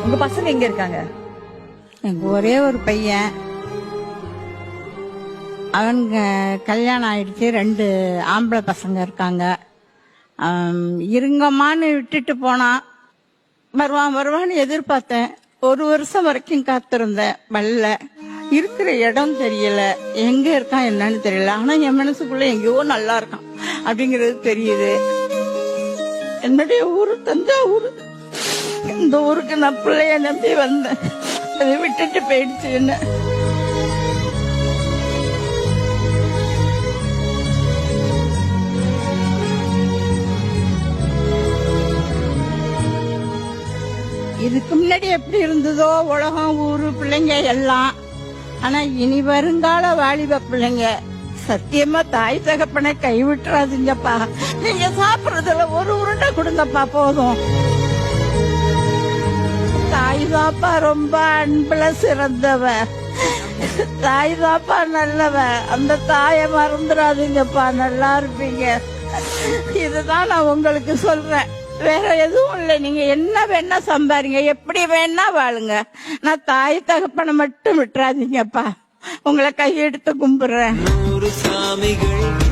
உங்க பசங்க எங்க இருக்காங்க? எனக்கு ஒரே ஒரு பையன், அவனுக்கு கல்யாணம் ஆயிடுச்சு. 2 ஆம்பளை பசங்க இருக்காங்க. இருங்கம்மான்னு விட்டுட்டு போனான். வருவான்னு எதிர்பார்த்தேன். 1 வருஷம் வரைக்கும் காத்திருந்தேன். வரல. இருக்கிற இடம் தெரியல, எங்க இருக்கான் என்னன்னு தெரியல. ஆனா என் மனசுக்குள்ள எங்கேயோ நல்லா இருக்கான் அப்படிங்கிறது தெரியுது. என்னுடைய ஊரு தஞ்சாவூர். இந்த ஊருக்கு நான் பிள்ளைய நம்பி வந்தேன், அதை விட்டுட்டு போயிடுச்சு என்ன. இதுக்கு முன்னாடி எப்படி இருந்ததோ உலகம், ஊரு, பிள்ளைங்க எல்லாம். ஆனா இனி வருங்கால வாலிப பிள்ளைங்க சத்தியமா தாய் தகப்பனை கைவிட்டுறாதீங்கப்பா. நீங்க சாப்பிடுறதுல ஒரு உருண்டை கொடுங்கப்பா போதும். தாய் தாப்பா ரொம்ப அன்புல சிறந்தவ, தாய் தாப்பா நல்லவ. அந்த தாயை மறந்துடாதீங்கப்பா, நல்லா இருப்பீங்க. இதுதான் நான் உங்களுக்கு சொல்றேன், வேற எதுவும் இல்லை. நீங்க என்ன வேணா சம்பாரிங்க, எப்படி வேணா வாழுங்க. நான் தாய் தகப்பனை மட்டும் விட்டுறாதீங்கப்பா. உங்களை கையெடுத்து கும்பிடுறேன். 100 சாமிகள்